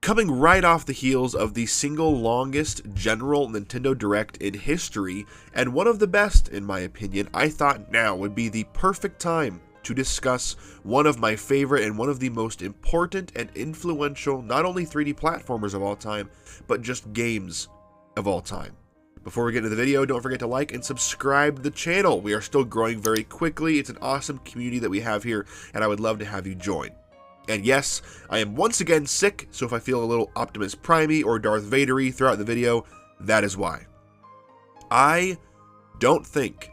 Coming right off the heels of the single longest general Nintendo Direct in history, and one of the best in my opinion, I thought now would be the perfect time to discuss one of my favorite and one of the most important and influential not only 3D platformers of all time, but just games of all time. Before we get into the video, don't forget to like and subscribe to the channel. We are still growing very quickly. It's an awesome community that we have here, and I would love to have you join. And yes, I am once again sick, so if I feel a little Optimus Prime-y or Darth Vader-y throughout the video, that is why. I don't think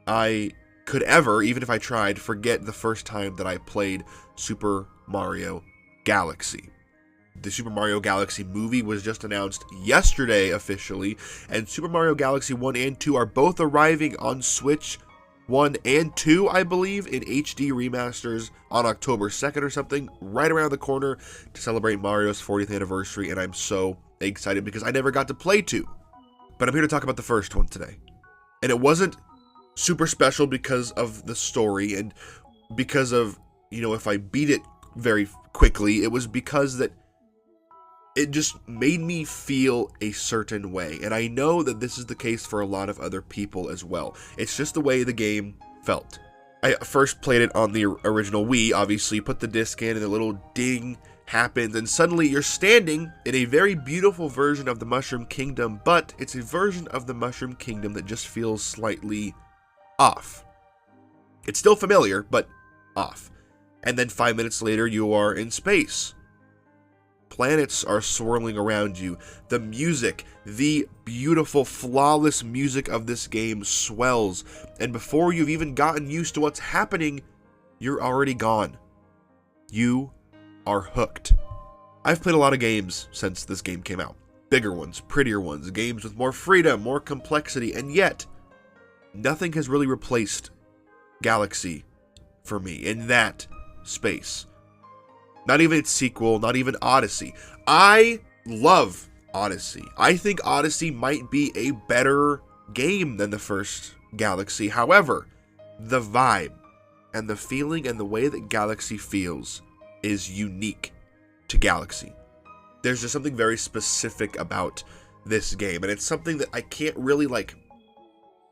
I could ever, even if I tried, forget the first time that I played Super Mario Galaxy. The Super Mario Galaxy movie was just announced yesterday officially, and Super Mario Galaxy 1 and 2 are both arriving on Switch 1 and 2, I believe, in HD remasters on October 2nd or something, right around the corner to celebrate Mario's 40th anniversary, and I'm so excited because I never got to play 2. But I'm here to talk about the first one today. And it wasn't super special because of the story and because of, if I beat it very quickly, it was because that it just made me feel a certain way, and I know that this is the case for a lot of other people as well. It's just the way the game felt. I first played it on the original Wii, obviously, put the disc in and a little ding happens, and suddenly you're standing in a very beautiful version of the Mushroom Kingdom, but it's a version of the Mushroom Kingdom that just feels slightly off. It's still familiar, but off. And then 5 minutes later, you are in space. Planets are swirling around you. The music, the beautiful, flawless music of this game swells. And before you've even gotten used to what's happening, you're already gone. You are hooked. I've played a lot of games since this game came out. Bigger ones, prettier ones, games with more freedom, more complexity, and yet, nothing has really replaced Galaxy for me in that space. Not even its sequel, not even Odyssey. I love Odyssey. I think Odyssey might be a better game than the first Galaxy. However, the vibe and the feeling and the way that Galaxy feels is unique to Galaxy. There's just something very specific about this game, and it's something that I can't really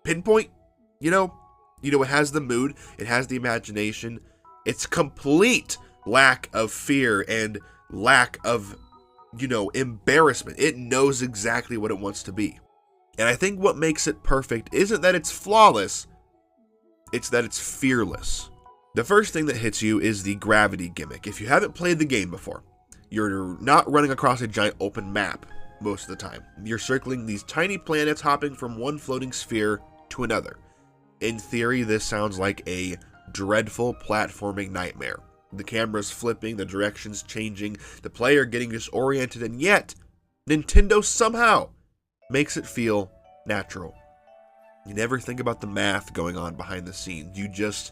pinpoint. It has the mood, it has the imagination, it's complete lack of fear and lack of, embarrassment. It knows exactly what it wants to be. And I think what makes it perfect isn't that it's flawless, it's that it's fearless. The first thing that hits you is the gravity gimmick. If you haven't played the game before, you're not running across a giant open map most of the time. You're circling these tiny planets, hopping from one floating sphere to another. In theory, this sounds like a dreadful platforming nightmare. The camera's flipping, the direction's changing, the player getting disoriented, and yet, Nintendo somehow makes it feel natural. You never think about the math going on behind the scenes. You just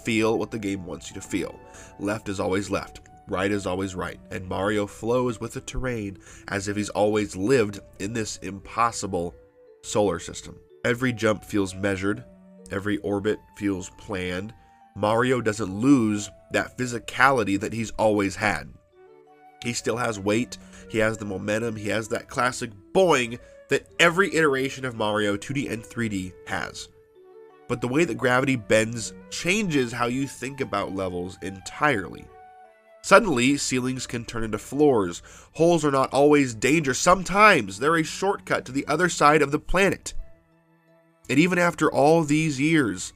feel what the game wants you to feel. Left is always left, right is always right, and Mario flows with the terrain as if he's always lived in this impossible solar system. Every jump feels measured, every orbit feels planned. Mario doesn't lose that physicality that he's always had. He still has weight, he has the momentum, he has that classic boing that every iteration of Mario 2D and 3D has. But the way that gravity bends changes how you think about levels entirely. Suddenly, ceilings can turn into floors. Holes are not always danger. Sometimes they're a shortcut to the other side of the planet. And even after all these years,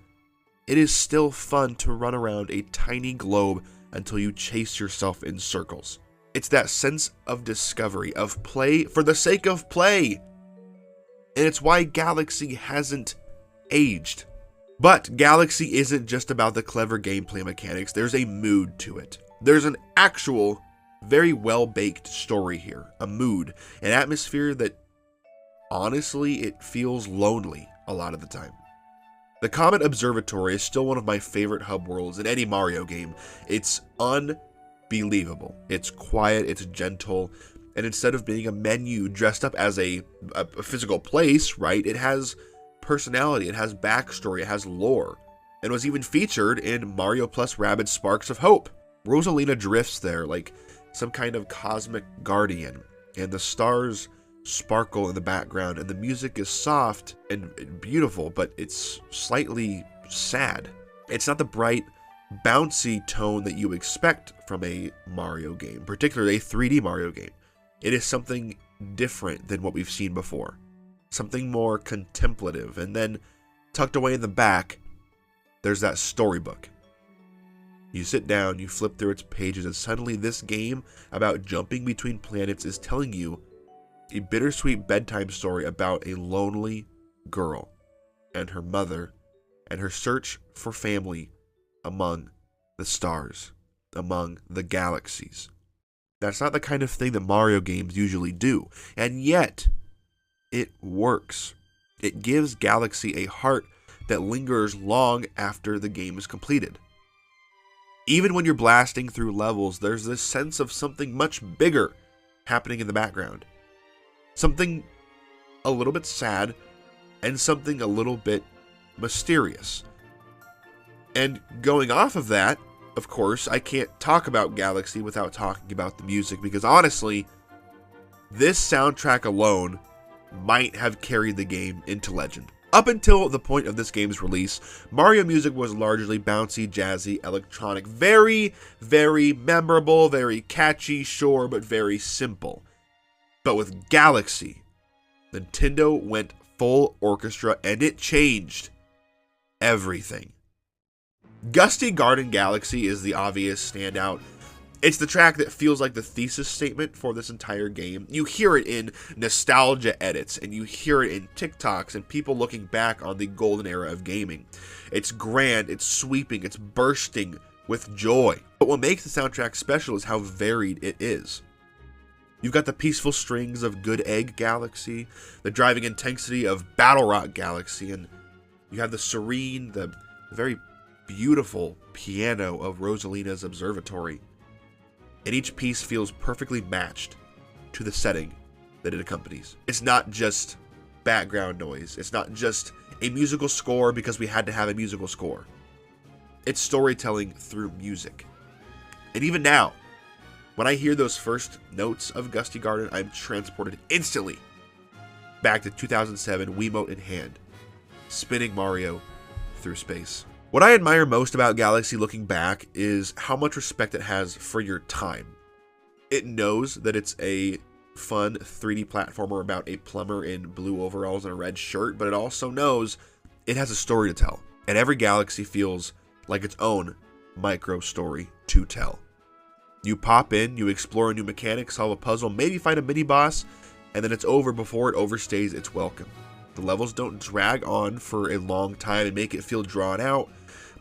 it is still fun to run around a tiny globe until you chase yourself in circles. It's that sense of discovery, of play for the sake of play. And it's why Galaxy hasn't aged. But Galaxy isn't just about the clever gameplay mechanics, there's a mood to it. There's an actual, very well-baked story here. A mood, an atmosphere that, honestly, it feels lonely a lot of the time. The Comet Observatory is still one of my favorite hub worlds in any Mario game. It's unbelievable. It's quiet, it's gentle, and instead of being a menu dressed up as a physical place, right, it has personality, it has backstory, it has lore. and was even featured in Mario plus Rabbids Sparks of Hope. Rosalina drifts there like some kind of cosmic guardian, and the stars sparkle in the background, and the music is soft and beautiful, but it's slightly sad. It's not the bright, bouncy tone that you expect from a Mario game, particularly a 3D Mario game. It is something different than what we've seen before, something more contemplative. And then tucked away in the back, there's that storybook. You sit down, you flip through its pages, and suddenly this game about jumping between planets is telling you a bittersweet bedtime story about a lonely girl and her mother and her search for family among the stars, among the galaxies. That's not the kind of thing that Mario games usually do, and yet it works. It gives Galaxy a heart that lingers long after the game is completed. Even when you're blasting through levels, there's this sense of something much bigger happening in the background. Something a little bit sad and something a little bit mysterious. And going off of that, of course, I can't talk about Galaxy without talking about the music, because honestly, this soundtrack alone might have carried the game into legend. Up until the point of this game's release, Mario music was largely bouncy, jazzy, electronic, very, very memorable, very catchy, sure, but very simple. But with Galaxy, Nintendo went full orchestra, and it changed everything. Gusty Garden Galaxy is the obvious standout. It's the track that feels like the thesis statement for this entire game. You hear it in nostalgia edits, and you hear it in TikToks and people looking back on the golden era of gaming. It's grand, it's sweeping, it's bursting with joy. But what makes the soundtrack special is how varied it is. You've got the peaceful strings of Good Egg Galaxy, the driving intensity of Battle Rock Galaxy, and you have the serene, the very beautiful piano of Rosalina's Observatory. And each piece feels perfectly matched to the setting that it accompanies. It's not just background noise. It's not just a musical score because we had to have a musical score. It's storytelling through music. And even now, when I hear those first notes of Gusty Garden, I'm transported instantly back to 2007, Wiimote in hand, spinning Mario through space. What I admire most about Galaxy looking back is how much respect it has for your time. It knows that it's a fun 3D platformer about a plumber in blue overalls and a red shirt, but it also knows it has a story to tell. And every Galaxy feels like its own micro story to tell. You pop in, you explore a new mechanic, solve a puzzle, maybe fight a mini-boss, and then it's over before it overstays its welcome. The levels don't drag on for a long time and make it feel drawn out.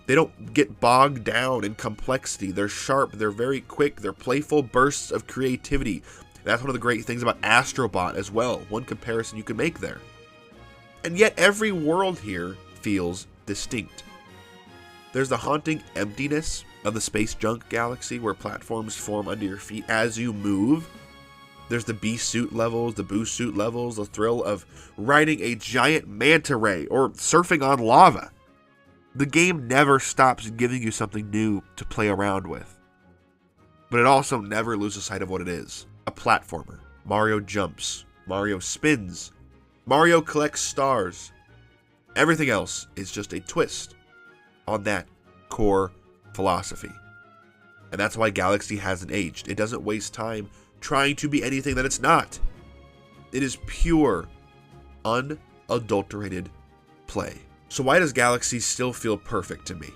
They don't get bogged down in complexity. They're sharp, they're very quick, they're playful bursts of creativity. That's one of the great things about Astro Bot as well, one comparison you can make there. And yet every world here feels distinct. There's the haunting emptiness of the Space Junk Galaxy, where platforms form under your feet as you move. There's the bee suit levels, the boo suit levels, the thrill of riding a giant manta ray or surfing on lava. The game never stops giving you something new to play around with. But it also never loses sight of what it is. A platformer. Mario jumps. Mario spins. Mario collects stars. Everything else is just a twist on that core philosophy. And that's why Galaxy hasn't aged. It doesn't waste time trying to be anything that it's not. It is pure, unadulterated play. So why does Galaxy still feel perfect to me?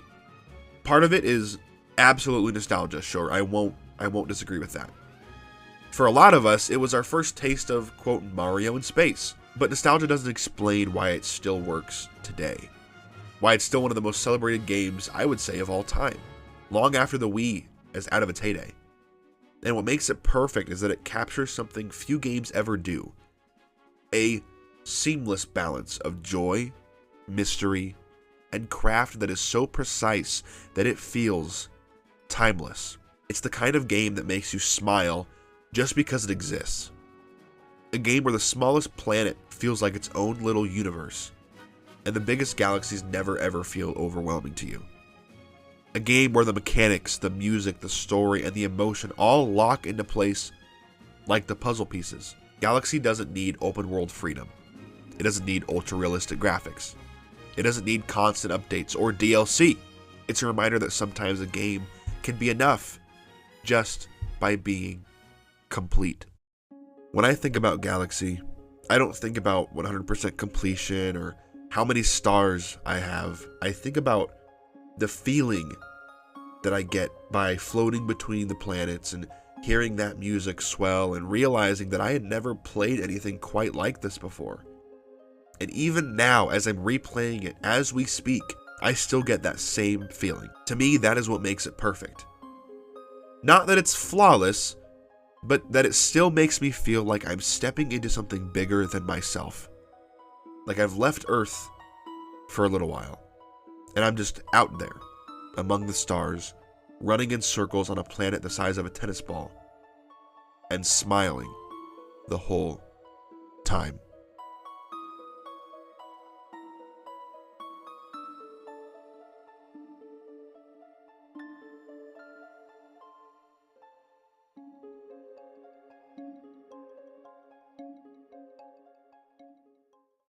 Part of it is absolutely nostalgia, sure. I won't disagree with that. For a lot of us, it was our first taste of, quote, Mario in space. But nostalgia doesn't explain why it still works today. Why it's still one of the most celebrated games, I would say, of all time. Long after the Wii is out of its heyday. And what makes it perfect is that it captures something few games ever do. A seamless balance of joy, mystery, and craft that is so precise that it feels timeless. It's the kind of game that makes you smile just because it exists. A game where the smallest planet feels like its own little universe. and the biggest galaxies never ever feel overwhelming to you. A game where the mechanics, the music, the story, and the emotion all lock into place like the puzzle pieces. Galaxy doesn't need open world freedom. It doesn't need ultra realistic graphics. It doesn't need constant updates or DLC. It's a reminder that sometimes a game can be enough just by being complete. When I think about Galaxy, I don't think about 100% completion or how many stars I have. I think about the feeling that I get by floating between the planets and hearing that music swell and realizing that I had never played anything quite like this before. And even now, as I'm replaying it as we speak, I still get that same feeling. To me, that is what makes it perfect. Not that it's flawless, but that it still makes me feel like I'm stepping into something bigger than myself. Like I've left Earth for a little while, and I'm just out there, among the stars, running in circles on a planet the size of a tennis ball, and smiling the whole time.